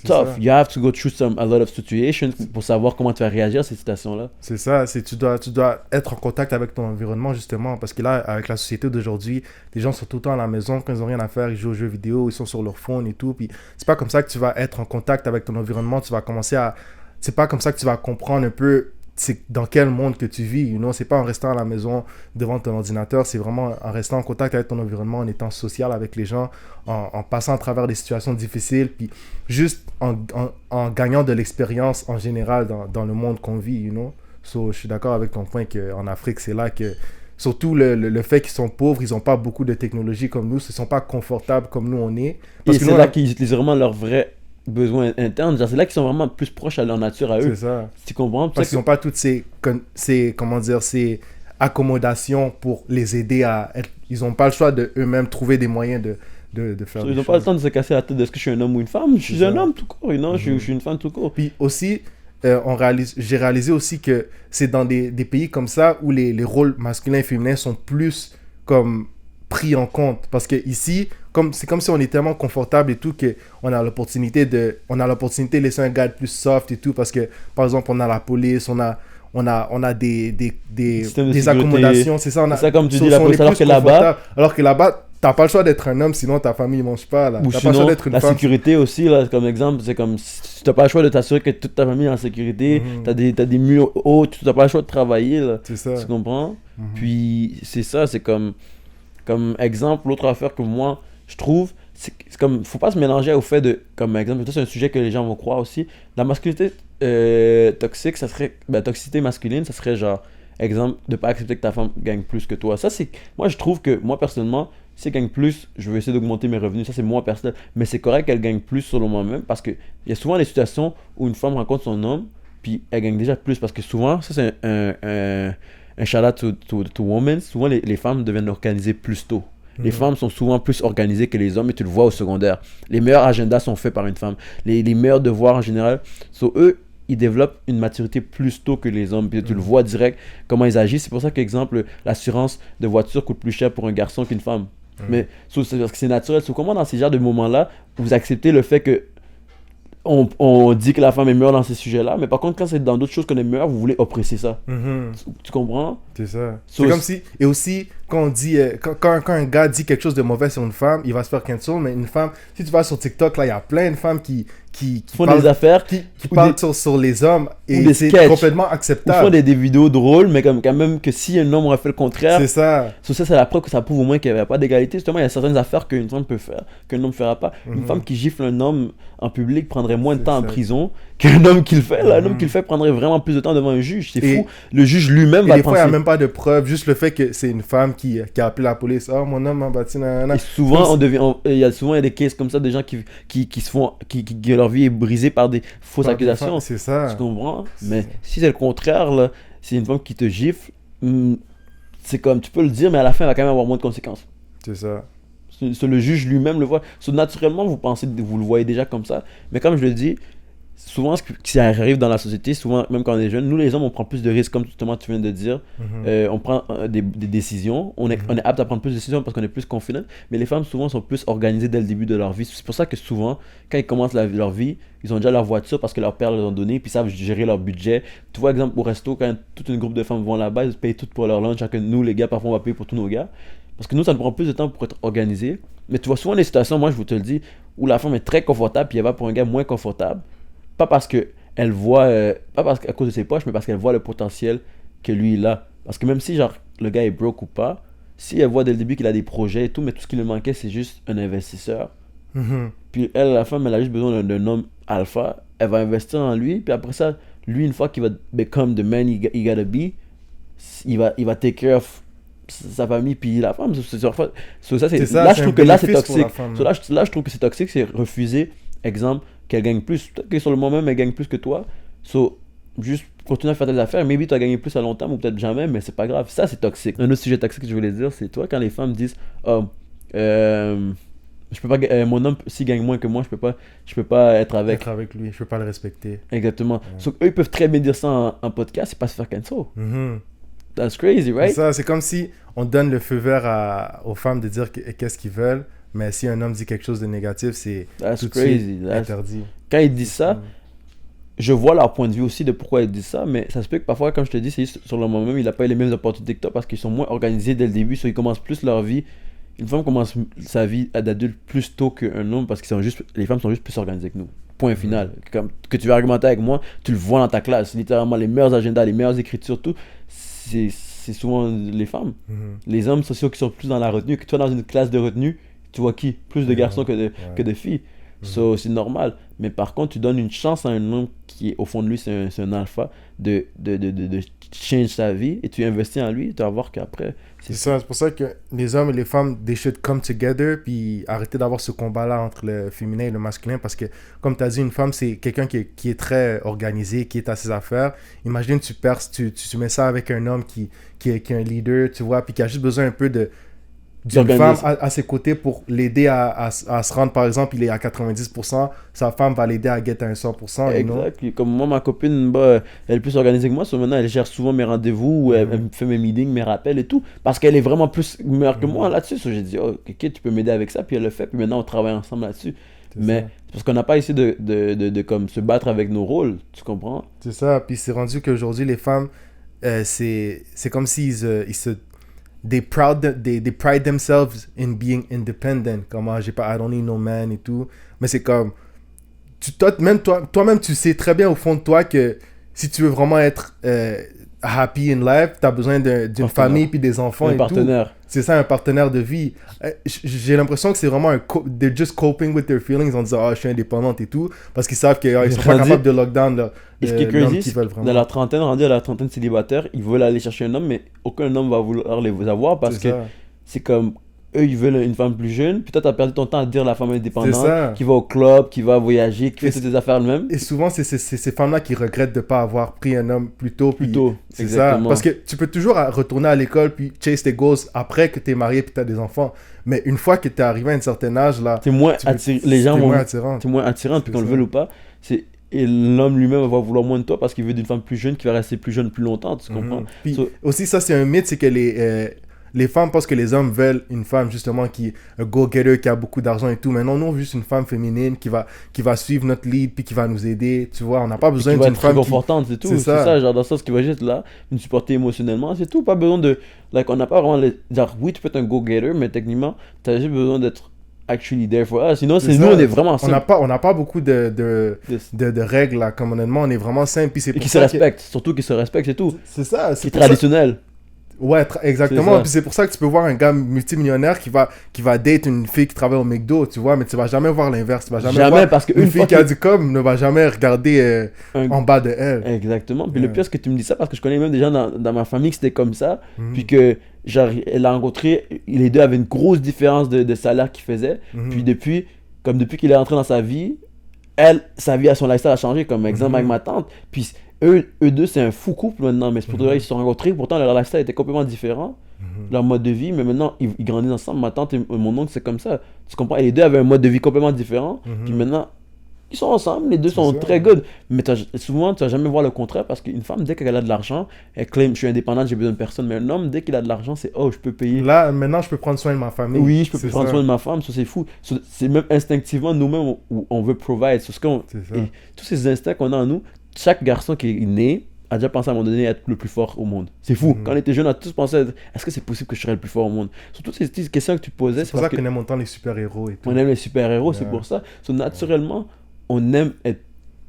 tough. You have to go through a lot of situations pour savoir comment tu vas réagir à ces situations-là. C'est ça. Tu dois être en contact avec ton environnement, justement. Parce que là, avec la société d'aujourd'hui, les gens sont tout le temps à la maison. Quand ils n'ont rien à faire, ils jouent aux jeux vidéo, ils sont sur leur phone et tout. Puis c'est pas comme ça que tu vas être en contact avec ton environnement. Tu vas commencer à... C'est pas comme ça que tu vas comprendre un peu c'est dans quel monde que tu vis, you know? C'est pas en restant à la maison devant ton ordinateur, c'est vraiment en restant en contact avec ton environnement, en étant social avec les gens, en passant à travers des situations difficiles, puis juste en gagnant de l'expérience en général dans le monde qu'on vit, you know? So, je suis d'accord avec ton point qu'en Afrique, c'est là que, surtout le fait qu'ils sont pauvres, ils n'ont pas beaucoup de technologie comme nous, ils ne sont pas confortables comme nous on est. Parce que c'est là qu'ils utilisent vraiment leurs vrais besoins internes, c'est là qu'ils sont vraiment plus proches à leur nature à eux. C'est ça. Tu comprends? Parce qu'ils n'ont pas toutes ces accommodations pour les aider à être... Ils n'ont pas le choix de eux-mêmes trouver des moyens de faire Ils n'ont pas le temps de se casser la tête de est-ce que je suis un homme ou une femme. Je suis un homme tout court, je suis une femme tout court. Puis aussi, j'ai réalisé aussi que c'est dans des pays comme ça où les rôles masculins et féminins sont plus comme pris en compte. Parce que ici, c'est comme si on est tellement confortable et tout qu'on a l'opportunité de laisser un gars être plus soft et tout. Parce que, par exemple, on a la police, on a des accommodations. C'est ça, c'est ça comme tu dis, la police, alors que là-bas, t'as pas le choix d'être un homme, sinon ta famille mange pas. Là. Ou t'as sinon, pas le choix d'être une la femme. sécurité aussi, là, comme exemple, c'est comme si t'as pas le choix de t'assurer que toute ta famille est en sécurité, t'as des murs hauts, t'as pas le choix de travailler. Là. C'est ça. Tu comprends? Puis c'est ça, c'est comme exemple, l'autre affaire que moi, je trouve, c'est comme, faut pas se mélanger au fait de, comme exemple, ça c'est un sujet que les gens vont croire aussi, la masculinité toxique, ça serait, toxicité masculine, ça serait genre, exemple, de pas accepter que ta femme gagne plus que toi. Ça c'est, moi je trouve que, moi personnellement, si elle gagne plus, je vais essayer d'augmenter mes revenus, ça c'est moi personnel, mais c'est correct qu'elle gagne plus selon moi-même, parce que il y a souvent des situations où une femme rencontre son homme, puis elle gagne déjà plus, parce que souvent, ça c'est un shout-out to women, souvent les femmes deviennent organisées plus tôt. Les femmes sont souvent plus organisées que les hommes et tu le vois au secondaire. Les meilleurs agendas sont faits par une femme. Les meilleurs devoirs en général. Eux, ils développent une maturité plus tôt que les hommes. Puis tu le vois direct comment ils agissent. C'est pour ça qu'exemple, l'assurance de voiture coûte plus cher pour un garçon qu'une femme. Mais c'est parce que c'est naturel. Comment dans ces genres de moments-là, vous acceptez le fait que on dit que la femme est meilleure dans ces sujets-là, mais par contre, quand c'est dans d'autres choses qu'on est meilleur, vous voulez oppresser ça. Tu comprends? C'est ça. C'est comme si... Et aussi, quand on dit, quand un gars dit quelque chose de mauvais sur une femme, il va se faire cancel, mais une femme, si tu vas sur TikTok, là, il y a plein de femmes qui font parlent, des affaires, qui parlent sur les hommes, et des c'est sketchs, complètement ou acceptable. font des vidéos drôles, mais comme quand même que si un homme aurait fait le contraire, C'est ça. ça c'est la preuve que ça prouve au moins qu'il n'y avait pas d'égalité. Justement, il y a certaines affaires qu'une femme peut faire, qu'un homme ne fera pas. Une femme qui gifle un homme en public prendrait moins de C'est temps en ça. prison qu'un homme qui le fait. Là, un homme qui le fait prendrait vraiment plus de temps devant un juge. C'est Et- fou. Le juge lui-même Et va des fois, il n'y a penser. même pas de preuve, juste le fait que c'est une femme qui a appelé la police. Oh, mon homme m'a battu, nanana. Et souvent, il y a souvent des cases comme ça, des gens qui se font, que leur vie est brisée par des fausses Par des accusations. femmes, c'est ça. Tu comprends? Mais si c'est le contraire, là, c'est une femme qui te gifle, c'est comme, tu peux le dire, mais à la fin, elle va quand même avoir moins de conséquences. C'est ça. Le juge lui-même le voit. Naturellement, vous le voyez déjà comme ça. Mais comme je le dis, souvent, ce qui arrive dans la société, souvent, même quand on est jeune, nous les hommes, on prend plus de risques, comme justement tu viens de dire. On prend des décisions. On est apte à prendre plus de décisions parce qu'on est plus confident. Mais les femmes, souvent, sont plus organisées dès le début de leur vie. C'est pour ça que souvent, quand ils commencent leur vie, ils ont déjà leur voiture parce que leurs pères leur ont donné, puis ils savent gérer leur budget. Tu vois, exemple, au resto, quand toute une groupe de femmes vont là-bas, ils payent tout pour leur lunch, alors que nous, les gars, parfois, on va payer pour tous nos gars. Parce que nous, ça nous prend plus de temps pour être organisé. Mais tu vois souvent des situations, moi, je vous te le dis, où la femme est très confortable, puis elle va pour un gars moins confortable. Pas parce que elle voit, pas parce qu'à cause de ses poches, mais parce qu'elle voit le potentiel que lui, il a. Parce que même si, genre, le gars est broke ou pas, si elle voit dès le début qu'il a des projets et tout, mais tout ce qui lui manquait, c'est juste un investisseur. Puis elle, la femme, elle a juste besoin d'un homme alpha. Elle va investir en lui, puis après ça, lui, une fois qu'il va become the man he gotta be, il va take care of sa famille puis la femme. C'est ça, Là, c'est je trouve un que là, c'est bénéfice pour la toxique. femme. Là, je trouve que c'est toxique, c'est refuser, exemple, qu'elle gagne plus. Peut-être que sur le moment même, elle gagne plus que toi. Juste continue à faire tes affaires. Maybe tu as gagné plus à long terme ou peut-être jamais, mais c'est pas grave. Ça, c'est toxique. Un autre sujet toxique que je voulais dire, c'est toi, quand les femmes disent oh, je peux pas, mon homme, s'il gagne moins que moi, je peux pas être avec. Être avec lui, je peux pas le respecter. Exactement. Eux, ils peuvent très bien dire ça en podcast et pas se faire cancel. That's crazy, right? Ça, c'est comme si on donne le feu vert aux femmes de dire qu'est-ce qu'ils veulent, mais si un homme dit quelque chose de négatif, c'est That's tout de crazy. suite interdit. Quand ils disent ça, je vois leur point de vue aussi de pourquoi ils disent ça, mais ça se peut que parfois, comme je te dis, c'est juste sur le moment même, il n'a pas eu les mêmes opportunités que toi parce qu'ils sont moins organisés dès le début, ils commencent plus leur vie. Une femme commence sa vie d'adulte plus tôt qu'un homme parce que les femmes sont juste plus organisées que nous. Point final. Comme, que tu veux argumenter avec moi, tu le vois dans ta classe. Littéralement, les meilleurs agendas, les meilleures écritures, tout, c'est souvent les femmes. Les hommes sociaux qui sont plus dans la retenue. Que toi, dans une classe de retenue, tu vois qui? Plus de garçons que de filles. C'est normal. Mais par contre, tu donnes une chance à un homme qui, au fond de lui, c'est un alpha, de change sa vie et tu investis en lui, tu vas voir qu'après... C'est pour ça que les hommes et les femmes, they should come together puis arrêter d'avoir ce combat-là entre le féminin et le masculin parce que, comme tu as dit, une femme, c'est quelqu'un qui est très organisé, qui est à ses affaires. Imagine, tu mets ça avec un homme qui est un leader, tu vois, puis qui a juste besoin un peu d'une femme à ses côtés pour l'aider à se rendre, par exemple, il est à 90%, sa femme va l'aider à get à un 100%. Exact. Comme moi, ma copine, elle est plus organisée que moi. Maintenant, elle gère souvent mes rendez-vous, elle me fait mes meetings, mes rappels et tout. Parce qu'elle est vraiment plus meilleure que moi là-dessus. J'ai dit, oh, ok, tu peux m'aider avec ça. Puis elle le fait. Puis maintenant, on travaille ensemble là-dessus. Mais c'est parce qu'on n'a pas essayé de comme, se battre avec nos rôles. Tu comprends? C'est ça. Puis c'est rendu qu'aujourd'hui, les femmes, c'est comme s'ils they pride themselves in being independent. Comme, I don't need no man et tout. Mais c'est comme, toi-même, tu sais très bien au fond de toi que si tu veux vraiment être happy in life, tu as besoin d'une famille puis des enfants et partenaire. Tout. C'est ça, un partenaire de vie. J'ai l'impression que c'est vraiment they're just coping with their feelings en disant, je suis indépendante et tout. Parce qu'ils savent qu'ils sont pas capables de lockdown et ce qui est crazy, dans la trentaine, rendu à la trentaine célibataire, ils veulent aller chercher un homme, mais aucun homme va vouloir les avoir parce que c'est comme eux, ils veulent une femme plus jeune. Puis toi, t'as perdu ton temps à dire la femme indépendante, qui va au club, qui va voyager, qui fait toutes ses affaires elle-même. Et souvent, c'est ces femmes-là qui regrettent de ne pas avoir pris un homme plus tôt. C'est exactement. Ça. Parce que tu peux toujours retourner à l'école puis chase tes goals après que tu es marié puis tu as des enfants. Mais une fois que tu es arrivé à un certain âge, là, c'est moins attirant. Les gens vont. C'est moins attirant, puis qu'on le veuille ou pas. Et l'homme lui-même va vouloir moins de toi parce qu'il veut d'une femme plus jeune qui va rester plus jeune plus longtemps, tu comprends? Puis aussi, ça, c'est un mythe, c'est que les femmes pensent que les hommes veulent une femme justement qui est un go-getter, qui a beaucoup d'argent et tout. Mais non, nous on veut juste une femme féminine qui va suivre notre lead puis qui va nous aider. Tu vois, on n'a pas besoin qui va d'une être femme qui... réconfortante, c'est tout. C'est ça, genre dans le sens qui va juste là, nous supporter émotionnellement, c'est tout. Pas besoin de. Like, on n'a pas vraiment. Genre, oui, tu peux être un go-getter, mais techniquement, tu as juste besoin d'être actually there for us. Sinon, c'est nous, on est vraiment simple. On n'a pas beaucoup de règles là, comme honnêtement, on est vraiment simple. Puis c'est et qui se respectent, surtout qui se respectent, c'est tout. C'est ça. C'est traditionnel. Ouais, exactement. Puis c'est pour ça que tu peux voir un gars multimillionnaire qui va date une fille qui travaille au McDo, tu vois, mais tu vas jamais voir l'inverse. Tu vas jamais voir parce une fille qui a du com ne va jamais regarder en bas de elle. Exactement. Puis le pire, c'est que tu me dis ça parce que je connais même des gens dans ma famille qui c'était comme ça. Puis que, genre, elle a rencontré, les deux avaient une grosse différence de salaire qu'ils faisaient. Puis depuis qu'il est rentré dans sa vie, sa vie, son lifestyle a changé. Comme exemple avec ma tante. Puis eux deux, c'est un fou couple maintenant, mais c'est pour ils se sont rencontrés, pourtant leur lifestyle était complètement différent, leur mode de vie, mais maintenant ils grandissent ensemble. Ma tante et mon oncle, c'est comme ça, tu comprends? Et les deux avaient un mode de vie complètement différent, puis maintenant ils sont ensemble, les deux sont très good. Mais souvent, tu vas jamais voir le contraire parce qu'une femme, dès qu'elle a de l'argent, elle claim je suis indépendante, j'ai besoin de personne. Mais un homme, dès qu'il a de l'argent, c'est oh, je peux payer. Là, maintenant, je peux prendre soin de ma famille. Oui, je peux prendre soin de ma femme, ça c'est fou. C'est même instinctivement nous-mêmes où on veut provide. Et tous ces instincts qu'on a en nous, chaque garçon qui est né a déjà pensé à un moment donné être le plus fort au monde. C'est fou. Quand on était jeune, on a tous pensé est-ce que c'est possible que je serais le plus fort au monde? Surtout ces petites questions que tu posais. C'est pour ça qu'on aime autant les super-héros et tout. On aime les super-héros, c'est pour ça. Naturellement, on aime être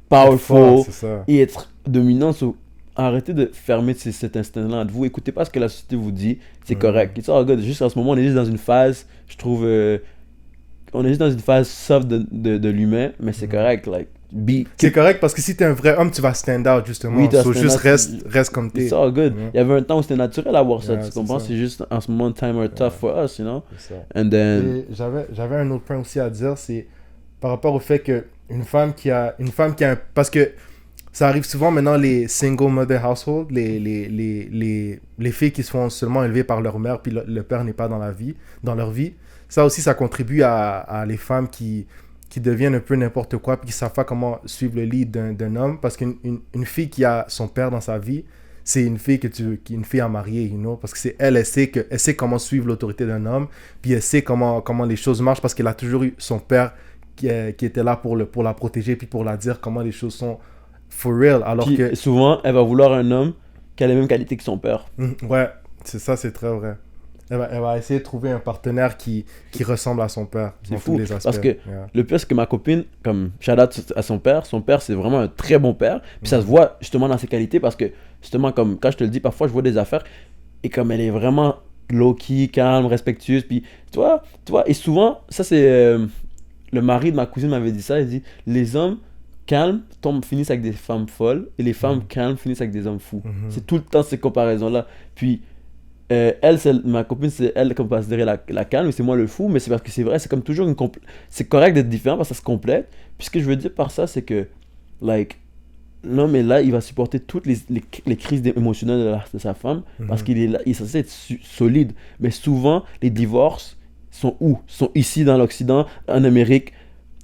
powerful et être dominant. Arrêtez de fermer cet instinct-là. Vous écoutez pas ce que la société vous dit, c'est correct. Juste en ce moment, on est juste dans une phase, je trouve, on est juste dans une phase soft de l'humain, mais c'est correct. Like, c'est correct parce que si t'es un vrai homme, tu vas stand out justement. Oui, juste reste comme t'es. C'est all good. Il y avait un temps où c'était naturel à voir ça, tu comprends? C'est juste en ce moment, time are tough for us, you know? And then... J'avais un autre point aussi à dire, c'est par rapport au fait que une femme qui a parce que ça arrive souvent maintenant, les single mother household, les filles qui se font seulement élever par leur mère puis le père n'est pas dans leur vie. Ça aussi, ça contribue à les femmes qui deviennent un peu n'importe quoi puis qui savent pas comment suivre le lead d'un homme, parce qu'une fille qui a son père dans sa vie, c'est une fille une fille à marier, you know, parce que c'est elle sait comment suivre l'autorité d'un homme, puis elle sait comment les choses marchent parce qu'elle a toujours eu son père qui était là pour la protéger puis pour la dire comment les choses sont for real, alors puis, que souvent elle va vouloir un homme qui a les mêmes qualités que son père. Ouais, c'est très vrai. Elle va essayer de trouver un partenaire qui ressemble à son père. C'est fou, tous les aspects. Parce que le pire, c'est que ma copine, comme shout out à son père c'est vraiment un très bon père. Puis ça se voit justement dans ses qualités parce que, justement, comme quand je te le dis, parfois je vois des affaires et comme elle est vraiment low-key, calme, respectueuse. Puis, tu vois, et souvent, ça c'est... le mari de ma cousine m'avait dit ça, il dit, les hommes calmes finissent avec des femmes folles et les femmes calmes finissent avec des hommes fous. C'est tout le temps ces comparaisons-là. Puis... ma copine, c'est elle qu'on peut considérer la calme, et c'est moi le fou, mais c'est parce que c'est vrai, c'est comme toujours c'est correct d'être différent parce que ça se complète. Puis ce que je veux dire par ça, c'est que, like, l'homme est là, il va supporter toutes les crises émotionnelles de sa femme parce qu'il est là, il est censé être solide. Mais souvent, les divorces sont où? Sont ici dans l'Occident, en Amérique,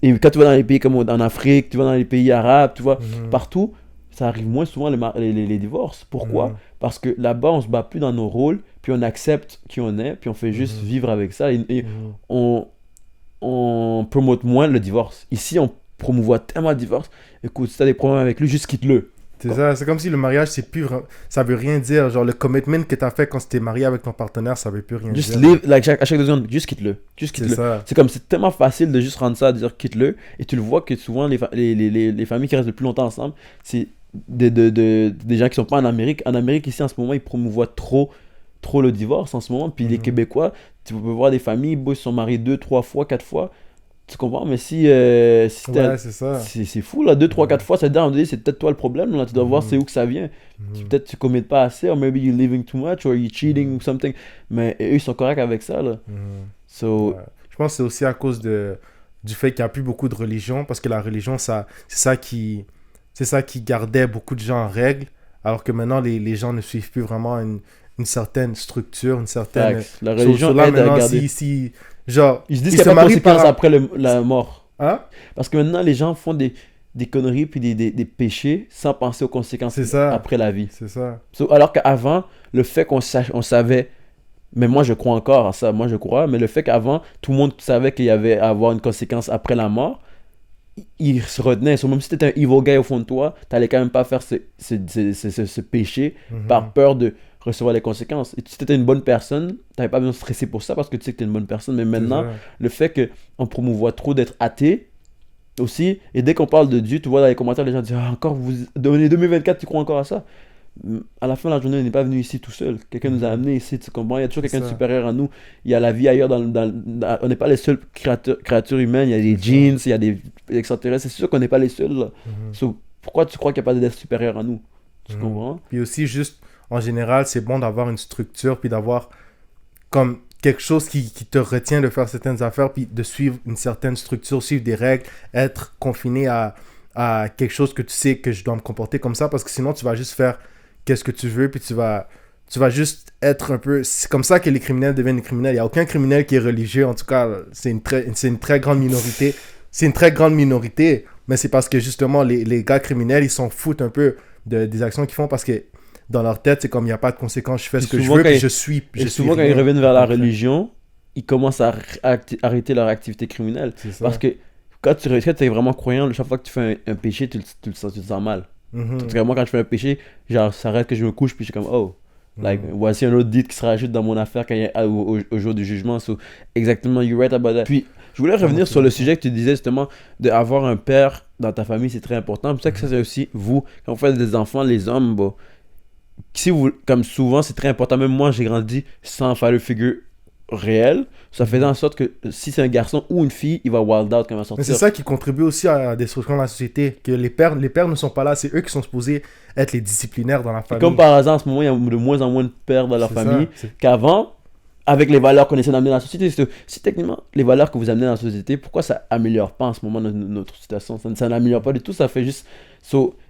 et quand tu vas dans les pays comme en Afrique, tu vas dans les pays arabes, tu vois, partout, ça arrive moins souvent les divorces. Pourquoi? Parce que là-bas, on se bat plus dans nos rôles, puis on accepte qui on est, puis on fait juste vivre avec ça. Et on promote moins le divorce. Ici, on promouvoit tellement le divorce. Écoute, si tu as des problèmes avec lui, juste quitte-le. C'est ça, c'est comme si le mariage, ça veut rien dire. Genre, le commitment que tu as fait quand tu t'es marié avec ton partenaire, ça veut plus rien dire. Live, à chaque 2 secondes, juste quitte-le. C'est tellement facile de juste rendre ça, de dire quitte-le. Et tu le vois que souvent, les familles qui restent le plus longtemps ensemble, c'est des gens qui sont pas en Amérique. En Amérique, ici, en ce moment, ils promouvoient trop le divorce en ce moment. Puis les Québécois, tu peux voir des familles, ils sont mariés 2, 3 fois, 4 fois. Tu comprends? Mais si ouais, c'est ça. C'est fou, là. 2, 3, 4 fois, ça te dit, c'est peut-être toi le problème. Là. Tu dois voir c'est où que ça vient. Peut-être tu commets pas assez, or maybe you're living too much, or you're cheating, or something. Mais eux, ils sont corrects avec ça, là. Je pense que c'est aussi à cause du fait qu'il n'y a plus beaucoup de religion, parce que la religion, c'est ça qui gardait beaucoup de gens en règle, alors que maintenant, les gens ne suivent plus vraiment une certaine structure, une certaine... La religion aide à garder... Genre, ils se disent qu'il n'y a pas de conséquences après la mort. Hein? Parce que maintenant, les gens font des conneries puis des péchés sans penser aux conséquences après la vie. C'est ça. Alors qu'avant, le fait qu'on savait Mais moi, je crois encore à ça. Moi, je crois. Mais le fait qu'avant, tout le monde savait qu'il y avait à avoir une conséquence après la mort, il se retenait. So, même si t'étais un evil guy au fond de toi, t'allais quand même pas faire ce péché par peur de recevoir les conséquences. Et si t'étais une bonne personne, t'avais pas besoin de stresser pour ça parce que tu sais que t'es une bonne personne. Mais maintenant, le fait qu'on promouvoit trop d'être athée aussi, et dès qu'on parle de Dieu, tu vois dans les commentaires, les gens disent encore, vous donnez 2024, tu crois encore à ça? À la fin de la journée, on n'est pas venu ici tout seul. Quelqu'un nous a amenés ici, tu comprends? Il y a toujours quelqu'un de supérieur à nous. Il y a la vie ailleurs. On n'est pas les seules créatures humaines. Il y a des jeans, il y a des extraterrestres. C'est sûr qu'on n'est pas les seuls. Là. So, pourquoi tu crois qu'il n'y a pas d'être supérieur à nous? Tu comprends? Puis aussi, juste, en général, c'est bon d'avoir une structure, puis d'avoir comme quelque chose qui te retient de faire certaines affaires, puis de suivre une certaine structure, suivre des règles, être confiné à quelque chose que tu sais que je dois me comporter comme ça, parce que sinon, tu vas juste faire qu'est-ce que tu veux, puis tu vas juste être un peu... C'est comme ça que les criminels deviennent des criminels. Il n'y a aucun criminel qui est religieux, en tout cas, c'est une très grande minorité. C'est une très grande minorité, mais c'est parce que justement, les gars criminels, ils s'en foutent un peu des actions qu'ils font, parce que dans leur tête, c'est comme il n'y a pas de conséquences, je fais ce que je veux, puis je suis souvent, quand ils reviennent vers la religion, ils commencent à arrêter leur activité criminelle. Parce que quand tu es vraiment croyant, chaque fois que tu fais un péché, tu le sens mal. Parce que moi, quand je fais un péché, genre, ça reste que je me couche, puis je suis comme, oh, like, voici un autre dit qui se rajoute dans mon affaire au jour du jugement. So, exactement, you're right about that. Puis, je voulais revenir sur le sujet que tu disais, justement, d'avoir un père dans ta famille, c'est très important. C'est pour ça que ça, c'est aussi, vous, quand vous faites des enfants, les hommes, bon, si vous, comme souvent, c'est très important. Même moi, j'ai grandi sans father figure réel, ça faisait en sorte que si c'est un garçon ou une fille, il va wild out quand il va sortir. Mais c'est ça qui contribue aussi à la destruction de la société, que les pères ne sont pas là, c'est eux qui sont supposés être les disciplinaires dans la famille. Comme par hasard, en ce moment, il y a de moins en moins de pères dans leur famille qu'avant, avec les valeurs qu'on essaie d'amener dans la société. Si techniquement, les valeurs que vous amenez dans la société, pourquoi ça améliore pas en ce moment notre situation? Ça n'améliore pas du tout, ça fait juste...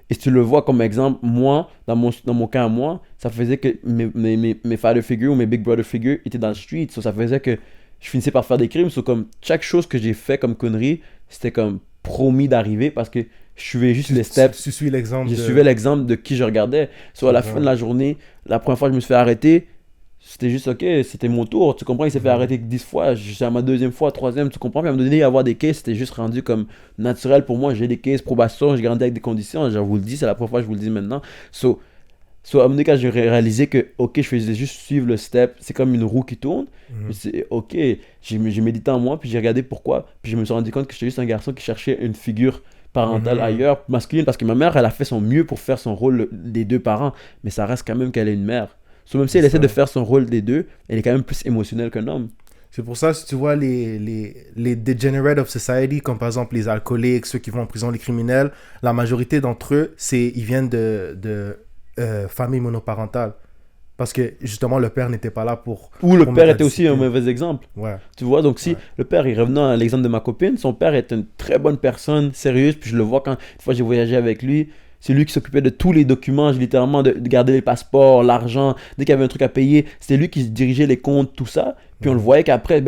Et si tu le vois comme exemple, moi, dans mon cas à moi, ça faisait que mes father figures ou mes big brother figures étaient dans le street. Ça faisait que je finissais par faire des crimes. Comme chaque chose que j'ai fait comme connerie, c'était comme promis d'arriver parce que je suivais juste les steps. Tu suis l'exemple. Je suivais l'exemple de qui je regardais. À la fin de la journée, la première fois que je me suis fait arrêter, c'était juste ok, c'était mon tour, tu comprends, il s'est fait arrêter 10 fois, c'est à ma deuxième fois, troisième, tu comprends, puis à un moment donné, avoir des cases, c'était juste rendu comme naturel pour moi, j'ai des cases, probation, j'ai grandi avec des conditions, je vous le dis, c'est la première fois que je vous le dis maintenant, à un moment donné, quand j'ai réalisé que, ok, je faisais juste suivre le step, c'est comme une roue qui tourne, c'est ok, j'ai médité en moi, puis j'ai regardé pourquoi, puis je me suis rendu compte que j'étais juste un garçon qui cherchait une figure parentale ailleurs, masculine, parce que ma mère, elle a fait son mieux pour faire son rôle des deux parents, mais ça reste quand même qu'elle est une mère. Même si elle essaie de faire son rôle des deux, elle est quand même plus émotionnelle qu'un homme. C'est pour ça, si tu vois les degenerates of society, comme par exemple les alcooliques, ceux qui vont en prison, les criminels, la majorité d'entre eux, ils viennent de familles monoparentales. Parce que justement, le père n'était pas là pour... Ou le père était aussi un mauvais exemple. Ouais. Tu vois, donc si le père, il revenant à l'exemple de ma copine, son père est une très bonne personne, sérieuse, puis je le vois quand une fois j'ai voyagé avec lui. C'est lui qui s'occupait de tous les documents, littéralement, de garder les passeports, l'argent. Dès qu'il y avait un truc à payer, c'était lui qui dirigeait les comptes, tout ça. Puis on le voyait qu'après,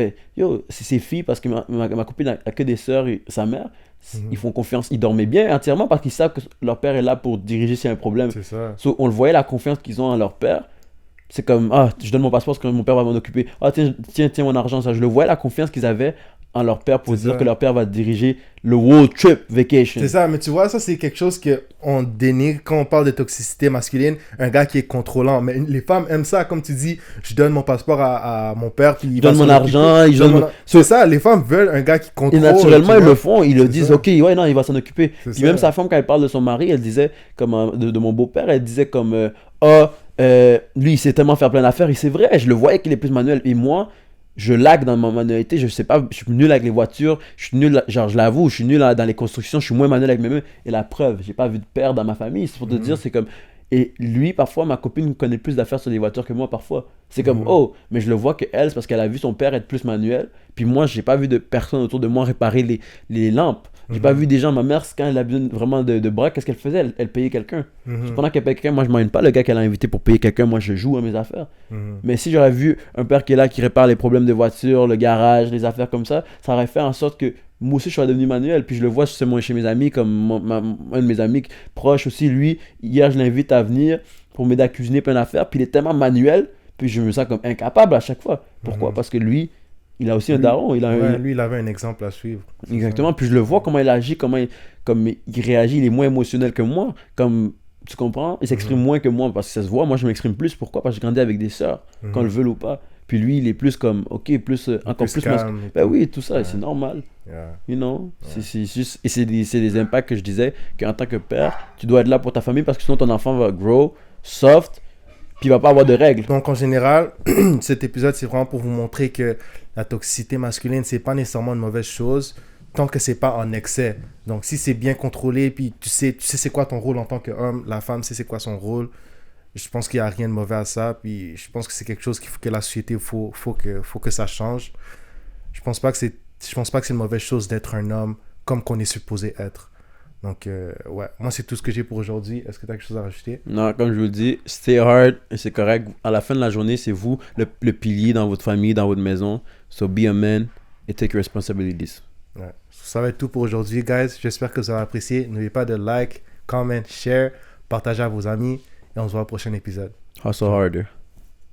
c'est ses filles, parce que ma copine a que des sœurs et sa mère. Ils font confiance, ils dormaient bien entièrement parce qu'ils savent que leur père est là pour diriger s'il y a un problème. C'est ça. On le voyait, la confiance qu'ils ont en leur père. C'est comme, je donne mon passeport parce que mon père va m'en occuper. Tiens mon argent, ça. Je le voyais, la confiance qu'ils avaient en leur père pour dire que leur père va diriger le World Trip Vacation. C'est ça, mais tu vois, ça c'est quelque chose qu'on dénigre quand on parle de toxicité masculine, un gars qui est contrôlant. Mais les femmes aiment ça, comme tu dis, je donne mon passeport à mon père, puis il donne mon argent, C'est ça, les femmes veulent un gars qui contrôle. Et naturellement, ils le font, ils le disent, ok, ouais, non, il va s'en occuper. Puis même sa femme, quand elle parle de son mari, elle disait, comme de mon beau-père, elle disait comme, lui, il sait tellement faire plein d'affaires, et c'est vrai, je le voyais qu'il est plus manuel. Et moi, je lag dans ma manualité, je sais pas, je suis nul avec les voitures, je suis nul, genre je l'avoue, je suis nul dans les constructions, je suis moins manuel avec mes mains. Et la preuve, j'ai pas vu de père dans ma famille, c'est pour te dire, c'est comme... Et lui, parfois, ma copine connaît plus d'affaires sur les voitures que moi, parfois. C'est comme, mais je le vois qu'elle, c'est parce qu'elle a vu son père être plus manuel, puis moi, j'ai pas vu de personne autour de moi réparer les lampes. J'ai pas vu des gens, ma mère, quand elle a besoin vraiment de bras, qu'est-ce qu'elle faisait? Elle payait quelqu'un. Pendant qu'elle payait quelqu'un, moi je m'emmène pas le gars qu'elle a invité pour payer quelqu'un, moi je joue à mes affaires. Mais si j'aurais vu un père qui est là, qui répare les problèmes de voiture, le garage, les affaires comme ça aurait fait en sorte que moi aussi je sois devenu manuel. Puis je le vois chez mes amis, comme un de mes amis proches aussi, lui, hier je l'invite à venir pour m'aider à cuisiner plein d'affaires, puis il est tellement manuel. Puis je me sens comme incapable à chaque fois. Pourquoi? Parce que lui, il a aussi un daron. Lui, il avait un exemple à suivre. Exactement. Puis je le vois comment il agit, comme il réagit. Il est moins émotionnel que moi. Comme, tu comprends? Il s'exprime moins que moi parce que ça se voit. Moi, je m'exprime plus. Pourquoi? Parce que j'ai grandi avec des sœurs, qu'on le veut ou pas. Puis lui, il est plus comme, ok, encore plus calme. Ben oui, tout ça, c'est normal. You know? C'est juste, et c'est des impacts que je disais qu'en tant que père, tu dois être là pour ta famille parce que sinon ton enfant va grow soft, puis il va pas avoir de règles. Donc en général, cet épisode, c'est vraiment pour vous montrer que la toxicité masculine, c'est pas nécessairement une mauvaise chose tant que c'est pas en excès. Donc si c'est bien contrôlé, puis tu sais c'est quoi ton rôle en tant qu'homme, la femme sait c'est quoi son rôle. Je pense qu'il n'y a rien de mauvais à ça. Puis je pense que c'est quelque chose qu'il faut que la société, faut que ça change. Je pense pas que c'est une mauvaise chose d'être un homme comme qu'on est supposé être. Donc, ouais, moi, c'est tout ce que j'ai pour aujourd'hui. Est-ce que tu as quelque chose à rajouter? Non, comme je vous le dis, stay hard, et c'est correct. À la fin de la journée, c'est vous le pilier dans votre famille, dans votre maison. So be a man and take your responsibilities. Ouais. Ça va être tout pour aujourd'hui, guys. J'espère que vous avez apprécié. N'oubliez pas de like, comment, share, partager à vos amis. Et on se voit au prochain épisode. Hustle harder.